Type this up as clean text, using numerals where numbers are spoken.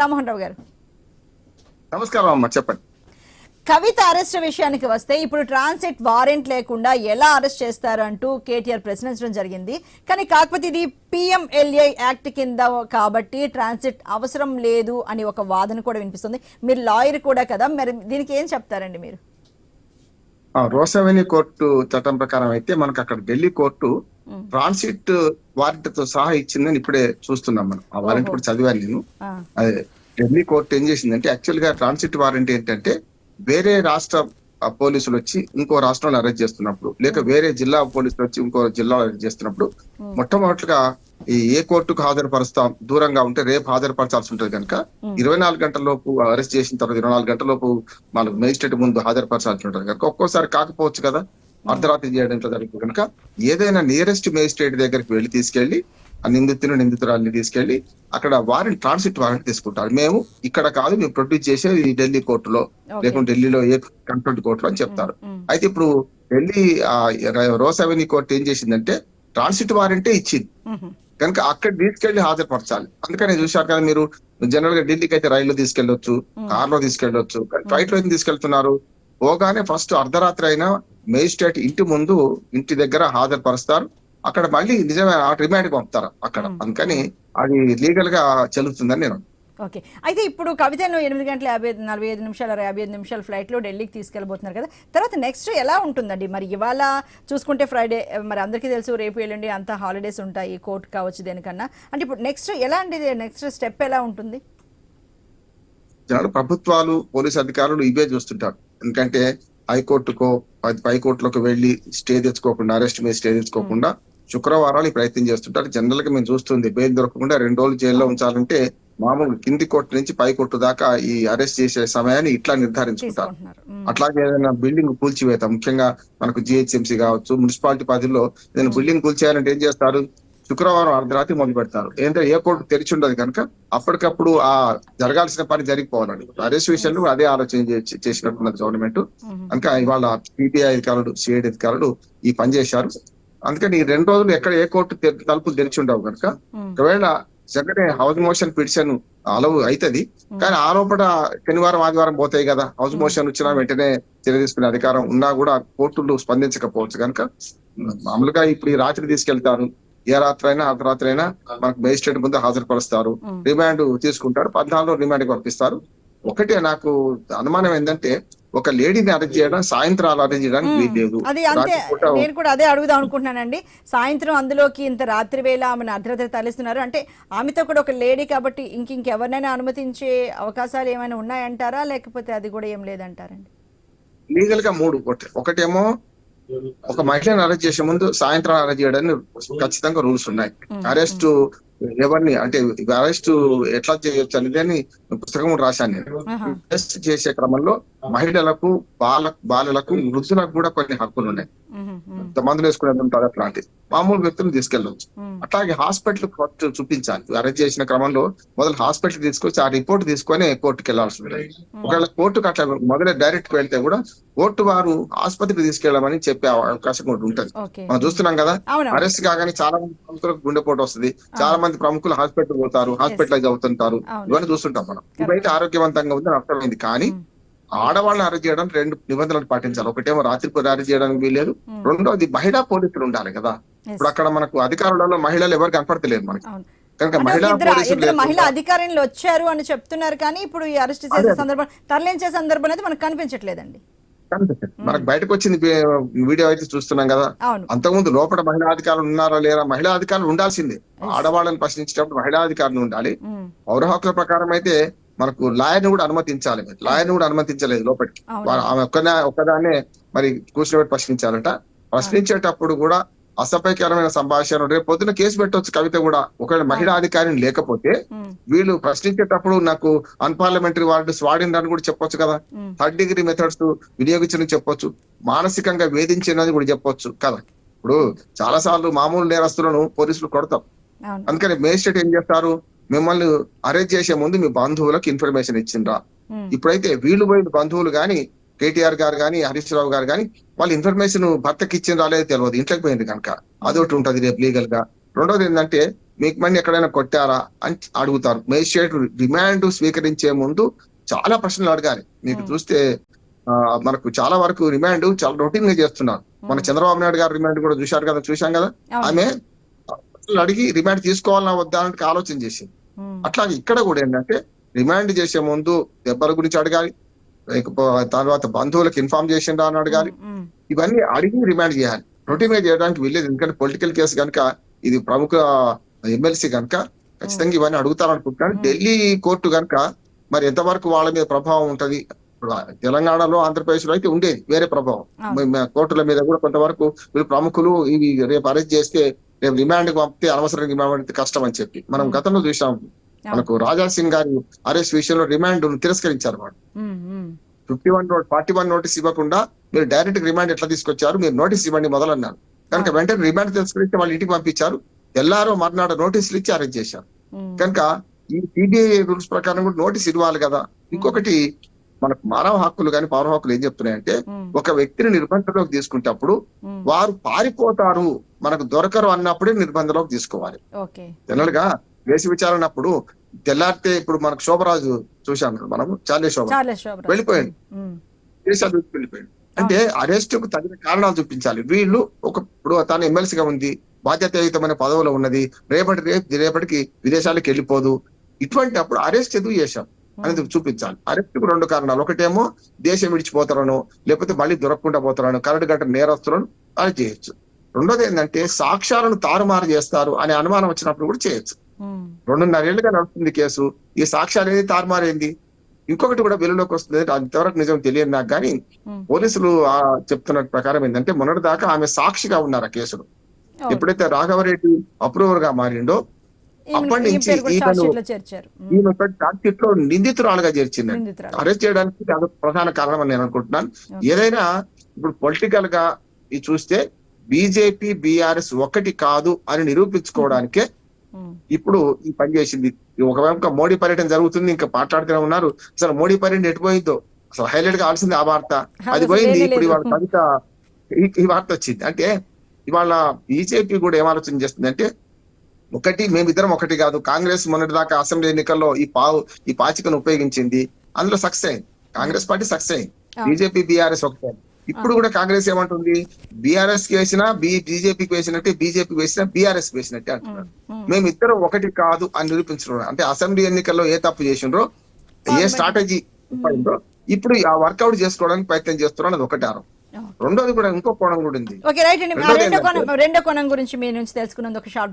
రామ్మోహన్ రావు గారు. నమస్కారం అమ్మ, చెప్పండి. కవిత అరెస్ట్ విషయానికి వస్తే ఇప్పుడు ట్రాన్సిట్ వారెంట్ లేకుండా ఎలా అరెస్ట్ చేస్తారు అంటూ కేటీఆర్ ప్రశ్నించడం జరిగింది. కానీ కాకపోతే ఇది PMLA యాక్ట్ కింద కాబట్టి ట్రాన్సిట్ అవసరం లేదు అని ఒక వాదన కూడా వినిపిస్తుంది. మీరు లాయర్ కూడా కదా, మరి దీనికి ఏం చెప్తారండి మీరు? రోసవెన్యూ కోర్టు చట్టం ప్రకారం అయితే మనకు అక్కడ ఢిల్లీ కోర్టు ట్రాన్సిట్ వారెంట్ తో సహా ఇచ్చిందని ఇప్పుడే చూస్తున్నాం. మనం ఆ వారెంట్ కూడా చదివాను నేను. అదే ఢిల్లీ కోర్టు ఏం చేసిందంటే, యాక్చువల్ గా ట్రాన్సిట్ వారెంట్ ఏంటంటే వేరే రాష్ట్ర పోలీసులు వచ్చి ఇంకో రాష్ట్రంలో అరెస్ట్ చేస్తున్నప్పుడు, లేక వేరే జిల్లా పోలీసులు వచ్చి ఇంకో జిల్లాలో అరెస్ట్ చేస్తున్నప్పుడు మొట్టమొదటిగా ఏ కోర్టుకు హాజరుపరుస్తాం, దూరంగా ఉంటే రేపు హాజరుపరచాల్సి ఉంటుంది కనుక 24 గంటల లోపు అరెస్ట్ చేసిన తర్వాత 24 గంటల లోపు మనకు మేజిస్ట్రేట్ ముందు హాజరుపరచాల్సి ఉంటుంది కనుక ఒక్కోసారి కాకపోవచ్చు కదా, అర్ధరాత్రి చేయడం జరుగుతుంది కనుక ఏదైనా నియరెస్ట్ మేజిస్ట్రేట్ దగ్గరికి వెళ్ళి తీసుకెళ్లి ఆ నిందితురాలని తీసుకెళ్లి అక్కడ వారెంట్, ట్రాన్సిట్ వారెంట్ తీసుకుంటారు. మేము ఇక్కడ కాదు, మేము ప్రొడ్యూస్ చేసేది ఈ ఢిల్లీ కోర్టులో, లేకుంటే ఢిల్లీలో ఏ కన్ఫరెంట్ కోర్టులో అని చెప్తారు. అయితే ఇప్పుడు ఢిల్లీ రోసవెన్యూ కోర్టు ఏం చేసిందంటే ట్రాన్సిట్ వారెంటే ఇచ్చింది కనుక అక్కడ తీసుకెళ్లి హాజరుపరచాలి. అందుకని చూశారు కదా మీరు, జనరల్ గా ఢిల్లీకి అయితే రైల్లో తీసుకెళ్లొచ్చు, కార్ లో తీసుకెళ్లొచ్చు, ఫ్లైట్ లో తీసుకెళ్తున్నారు. పోగానే ఫస్ట్ అర్ధరాత్రి అయినా మేజిస్ట్రేట్ ఇంటి దగ్గర హాజరుపరుస్తారు. అక్కడ మళ్ళీ నిజమే రిమాండ్ పంపుతారు అక్కడ. అందుకని అది లీగల్ గా చెల్లుతుందని నేను. ఓకే, అయితే ఇప్పుడు కవితను 8:45 ఫ్లైట్ లో ఢిల్లీకి తీసుకెళ్ళబోతున్నారు కదా, తర్వాత నెక్స్ట్ ఎలా ఉంటుందండి? మరి ఇవాళ చూసుకుంటే ఫ్రైడే, మరి అందరికీ తెలుసు రేపు ఎల్లుండి అంతా హాలిడేస్ ఉంటాయి, కోర్టు కావచ్చు దేనికన్నా. అంటే ఇప్పుడు నెక్స్ట్ ఎలా అండి, నెక్స్ట్ స్టెప్ ఎలా ఉంటుంది? ప్రభుత్వాలు, పోలీసు అధికారులు ఇవే చూస్తుంటారు. ఎందుకంటే హైకోర్టుకో పైకోర్టులకు వెళ్లి స్టే తెచ్చుకోకుండా, అరెస్ట్ మీద స్టే తెచ్చుకోకుండా శుక్రవారాలు ఈ ప్రయత్నం చేస్తుంటారు. జనరల్ గా మేము చూస్తుంది, బెయిల్ దొరకకుండా 2 రోజులు జైల్లో ఉంచాలంటే మామూలు కింది కోర్టు నుంచి పై కోర్టు దాకా ఈ అరెస్ట్ చేసే సమయాన్ని ఇట్లా నిర్ధారించుకుంటారు. అట్లాగే ఏదైనా బిల్డింగ్ కూల్చివేత, ముఖ్యంగా మనకు GHMC కావచ్చు, మున్సిపాలిటీ పరిధిలో ఏదైనా బిల్డింగ్ కూల్చేయాలంటే ఏం చేస్తారు, శుక్రవారం అర్ధరాత్రి మొదలు పెడతారు. ఏంటంటే ఏ కోర్టు తెరిచి ఉండదు కనుక అప్పటికప్పుడు ఆ జరగాల్సిన పని జరిగిపోవాలండి. అరెస్ట్ విషయంలో అదే ఆలోచన చేసినట్టున్నది గవర్నమెంట్. కనుక ఇవాళ PTI అధికారులు, CID అధికారులు ఈ పని చేశారు. అందుకని ఈ 2 రోజులు ఎక్కడ ఏ కోర్టు తలుపులు తెరిచి ఉండవు కనుక ఒకవేళ జగనే హౌస్ మోషన్ పిటిషన్ అలవ్ అవుతుంది. కానీ ఆ లోపల శనివారం ఆదివారం పోతాయి కదా, హౌస్ మోషన్ వచ్చినా వెంటనే చర్య తీసుకునే అధికారం ఉన్నా కూడా కోర్టులు స్పందించకపోవచ్చు కనుక మామూలుగా ఇప్పుడు ఈ రాత్రి తీసుకెళ్తారు. ఏ రాత్రి అయినా అర్ధరాత్రి అయినా మనకు మేజిస్ట్రేట్ ముందు హాజరుపరుస్తారు, రిమాండ్ తీసుకుంటారు, 14 రిమాండ్ పంపిస్తారు. ఒకటే నాకు అనుమానం ఏంటంటే, ఒక లేడీని అరెస్ట్ చేయడం సాయంత్రాలు అరెస్ట్ చేయడానికి వీల్లేదు. అది అంతే, నేను కూడా అదే అడుగుదాం అనుకుంటున్నానండి. సాయంత్రం అందులోకి ఇంత రాత్రి వేళ ఆమెను అర్ధరాత్రి తరలిస్తున్నారు అంటే ఆమెతో కూడా ఒక లేడీ కాబట్టి ఇంకెవరినైనా అనుమతించే అవకాశాలు ఏమైనా ఉన్నాయంటారా, లేకపోతే అది కూడా ఏం లేదంటారండి? లీగల్ గా 3. ఒకటేమో ఒక మహిళను అరెస్ట్ చేసే ముందు సాయంత్రం అరెస్ట్ చేయడానికి ఖచ్చితంగా రూల్స్ ఉన్నాయి. అరెస్ట్ ఎవరిని అంటే అరెస్ట్ ఎట్లా చేయొచ్చు అనేది పుస్తకం రాశాను నేను. అరెస్ట్ చేసే క్రమంలో మహిళలకు, బాలలకు, వృద్ధులకు కూడా కొన్ని హక్కులు ఉన్నాయి. మందులు వేసుకునేది ఉంటుంది, అట్లాంటి మామూలు వ్యక్తులు తీసుకెళ్ళవచ్చు. అట్లాగే హాస్పిటల్ ఫస్ట్ చూపించాలి. అరెస్ట్ చేసిన క్రమంలో మొదలు హాస్పిటల్ తీసుకొచ్చి ఆ రిపోర్ట్ తీసుకొని కోర్టుకు వెళ్లాల్సి ఉంటుంది. ఒకవేళ కోర్టుకు అట్లా మొదలే డైరెక్ట్ వెళ్తే కూడా కోర్టు వారు ఆసుపత్రికి తీసుకెళ్లమని చెప్పే అవకాశం కూడా ఉంటుంది. మనం చూస్తున్నాం కదా, అరెస్ట్ కాగానే చాలా మంది ప్రముఖులకు గుండెపోటు వస్తుంది, చాలా మంది ప్రముఖులు హాస్పిటల్ పోతారు, హాస్పిటలైజ్ అవుతుంటారు. ఇవన్నీ చూస్తుంటాం మనం. ఇవైతే ఆరోగ్యవంతంగా ఉందని అర్థమైంది. కానీ ఆడవాళ్ళని అరెస్ట్ చేయడానికి 2 నిబంధనలు పాటించాలి. ఒకటేమో రాత్రిపూట అరెస్ట్ చేయడానికి వీలేదు, రెండోది మహిళా పోలీసులు ఉండాలి కదా. ఇప్పుడు అక్కడ మనకు అధికారులలో మహిళలు ఎవరు కనపడతలేదు మనకి. కనుక మహిళా అధికారులు వచ్చారు అని చెప్తున్నారు, కానీ ఇప్పుడు ఈ అరెస్ట్ చేసే సందర్భం, తరలించే సందర్భం అయితే మనకు కనిపించట్లేదండి. మనకు బయటకు వచ్చింది వీడియో అయితే చూస్తున్నాం కదా. అంతకుముందు లోపల మహిళా అధికారులు ఉన్నారా లేరా, మహిళా అధికారులు ఉండాల్సిందే. ఆడవాళ్ళని ప్రశ్నించేటప్పుడు మహిళా అధికారులు ఉండాలి. పౌర హక్కుల ప్రకారం అయితే మనకు లాయర్ని కూడా అనుమతించాలి. లాయర్ని కూడా అనుమతించలేదు లోపలికి. ఆమె ఒక్కదాన్నే మరి కూర్చోబెట్టి ప్రశ్నించాలంట. ప్రశ్నించేటప్పుడు కూడా అసభ్యకరమైన సంభాషణ, రేపు పొద్దున కేసు పెట్టవచ్చు కవిత కూడా. ఒకవేళ మహిళా అధికారిని లేకపోతే వీళ్ళు ప్రశ్నించేటప్పుడు నాకు అన్పార్లమెంటరీ వర్డ్స్ వాడిందని కూడా చెప్పొచ్చు కదా. 3rd డిగ్రీ మెథడ్స్ వినియోగించని చెప్పొచ్చు, మానసికంగా వేధించినది కూడా చెప్పొచ్చు కదా. ఇప్పుడు చాలా సార్లు మామూలు నేరస్తులను పోలీసులు కొడతాం. అందుకని మేజిస్ట్రేట్ ఏం చేస్తారు, మిమ్మల్ని అరెస్ట్ చేసే ముందు మీ బంధువులకు ఇన్ఫర్మేషన్ ఇచ్చిండ్రా. ఇప్పుడైతే వీళ్ళు పోయిన బంధువులు గాని, KTR గారు గాని, హరీష్ రావు గారు గాని వాళ్ళు ఇన్ఫర్మేషన్ భర్తకి ఇచ్చిండ్రా అనేది తెలియదు, ఇంట్లోకి పోయింది కనుక అదొకటి ఉంటది రేపు లీగల్ గా. రెండోది ఏంటంటే మీకు మళ్ళీ ఎక్కడైనా కొట్టారా అని అడుగుతారు. మేజిస్ట్రేట్ రిమాండ్ స్వీకరించే ముందు చాలా ప్రశ్నలు అడగాలి. మీకు చూస్తే మనకు చాలా వరకు రిమాండ్ చాలా రొటీన్ గా చేస్తున్నారు. మన చంద్రబాబు నాయుడు గారు రిమాండ్ కూడా చూశాం కదా. ఆమె ప్రశ్నలు అడిగి రిమాండ్ తీసుకోవాలన్నా వద్దా అని ఆలోచన చేసింది. అట్లాగే ఇక్కడ కూడా ఏంటంటే రిమాండ్ చేసే ముందు దెబ్బల గురించి అడగాలి, తర్వాత బంధువులకు ఇన్ఫార్మ్ చేసిండా అని అడగాలి. ఇవన్నీ అడిగి రిమాండ్ చేయాలి. రొటీన్ గా చేయడానికి వెళ్ళేది, ఎందుకంటే పొలిటికల్ కేసు కనుక, ఇది ప్రముఖ ఎమ్మెల్సీ కనుక ఖచ్చితంగా ఇవన్నీ అడుగుతారనుకుంటున్నాను. ఢిల్లీ కోర్టు కనుక మరి ఎంతవరకు వాళ్ళ మీద ప్రభావం ఉంటది. తెలంగాణలో, ఆంధ్రప్రదేశ్ లో అయితే ఉండేది వేరే ప్రభావం. కోర్టుల మీద కూడా కొంతవరకు వీళ్ళు ప్రముఖులు ఇవి రేపు అరెస్ట్ చేస్తే రేపు రిమాండ్ పంపితే అనవసరంగా రిమాండ్ కష్టం అని చెప్పి మనం గతంలో చూసాం. మనకు రాజా సింగ్ గారి అరెస్ట్ విషయంలో రిమాండ్ తిరస్కరించారు. వాడు 41 నోటీస్ ఇవ్వకుండా మీరు డైరెక్ట్ రిమాండ్ ఎట్లా తీసుకొచ్చారు, మీరు నోటీస్ ఇవ్వండి మొదలన్నారు. కనుక వెంటనే రిమాండ్ తిరస్కరించి వాళ్ళు ఇంటికి పంపించారు. తెల్లారో మర్నాడు నోటీసులు ఇచ్చి అరెస్ట్ చేశారు. కనుక ఈ సిబిఐ రూల్స్ ప్రకారం కూడా నోటీస్ ఇవ్వాలి కదా. ఇంకొకటి, మనకు మానవ హక్కులు కానీ పౌర హక్కులు ఏం చెప్తున్నాయంటే, ఒక వ్యక్తిని నిర్బంధంలోకి తీసుకుంటప్పుడు వారు పారిపోతారు, మనకు దొరకరు అన్నప్పుడే నిర్బంధంలోకి తీసుకోవాలి. జనరల్ గా వేసి విచారణప్పుడు తెల్లారితే, ఇప్పుడు మనకు శోభరాజు చూసాం మనం, చార్లెస్ శోభరాజు వెళ్ళిపోయాడు, దేశాలు వెళ్ళిపోయాడు. అంటే అరెస్ట్ కు తగిన కారణాలు చూపించాలి. వీళ్ళు ఇప్పుడు తాను ఎమ్మెల్సీగా ఉంది, బాధ్యతాయుతమైన పదవిలో ఉన్నది, రేపటికి విదేశాలకు వెళ్ళిపోదు. ఇటువంటి అప్పుడు అరెస్ట్ ఎందుకు చేశాం అనేది చూపించాలి. అరెస్ట్ కు 2 కారణాలు. ఒకటేమో దేశం విడిచిపోతారనో, లేకపోతే మళ్ళీ దొరకకుండా పోతారనో, కరడు గంట నేరస్తులను అరెస్ట్ చేయొచ్చు. రెండోది ఏంటంటే సాక్ష్యాలను తారుమారు చేస్తారు అనే అనుమానం వచ్చినప్పుడు కూడా చేయొచ్చు. 2.5 ఏళ్లుగా నడుస్తుంది కేసు, ఈ సాక్ష్యాలు ఏది తారుమారైంది. ఇంకొకటి కూడా వెలుగులోకి వస్తుంది, అంతవరకు నిజం తెలియదు నాకు, కానీ పోలీసులు చెప్తున్న ప్రకారం ఏంటంటే మొన్నటి దాకా ఆమె సాక్షిగా ఉన్నారు ఆ కేసులో. ఎప్పుడైతే రాఘవరెడ్డి అప్రూవర్ గా మారిండో అప్పటి నుంచి ఈమె ఛార్జ్ షీట్ లో నిందితురాలుగా చేర్చింది. అరెస్ట్ చేయడానికి అది ప్రధాన కారణం అని నేను అనుకుంటున్నాను. ఏదైనా ఇప్పుడు పొలిటికల్ గా ఇది చూస్తే బీజేపీ బీఆర్ఎస్ ఒకటి కాదు అని నిరూపించుకోవడానికే ఇప్పుడు ఈ పని చేసింది. ఒకవైపు మోడీ పర్యటన జరుగుతుంది, ఇంకా మాట్లాడుతూనే ఉన్నారు. అసలు మోడీ పర్యటన ఎటు పోయిందో అసలు హైలైట్ గా ఆల్సింది ఆ వార్త, అది పోయింది. ఇప్పుడు ఇవాళ కవిత ఈ వార్త వచ్చింది. అంటే ఇవాళ బీజేపీ కూడా ఏం ఆలోచన చేస్తుంది అంటే, ఒకటి మేమిద్దరం ఒకటి కాదు. కాంగ్రెస్ మొన్నటి దాకా అసెంబ్లీ ఎన్నికల్లో ఈ పాచికను ఉపయోగించింది, అందులో సక్సెస్ అయింది. కాంగ్రెస్ పార్టీ సక్సెస్ అయింది, బీజేపీ బీఆర్ఎస్ ఒకటే. ఇప్పుడు కూడా కాంగ్రెస్ ఏమంటుంది, బీఆర్ఎస్ కి వేసినా బీజేపీకి వేసినట్టే, బీజేపీకి వేసినా బీఆర్ఎస్ వేసినట్టే అంటున్నారు. మేమిద్దరం ఒకటి కాదు అని నిరూపించడం. అంటే అసెంబ్లీ ఎన్నికల్లో ఏ తప్పు చేసిండ్రో, ఏ స్ట్రాటజీ ఉపయోగిందో ఇప్పుడు ఆ వర్కౌట్ చేసుకోవడానికి ప్రయత్నం చేస్తున్నారు. అది ఒకటి ఆరోపణ. రెండోది కూడా ఇంకో కోణం కూడా ఉంది. రెండో కోణం గురించి మీ నుంచి తెలుసుకున్నందుకు షార్ట్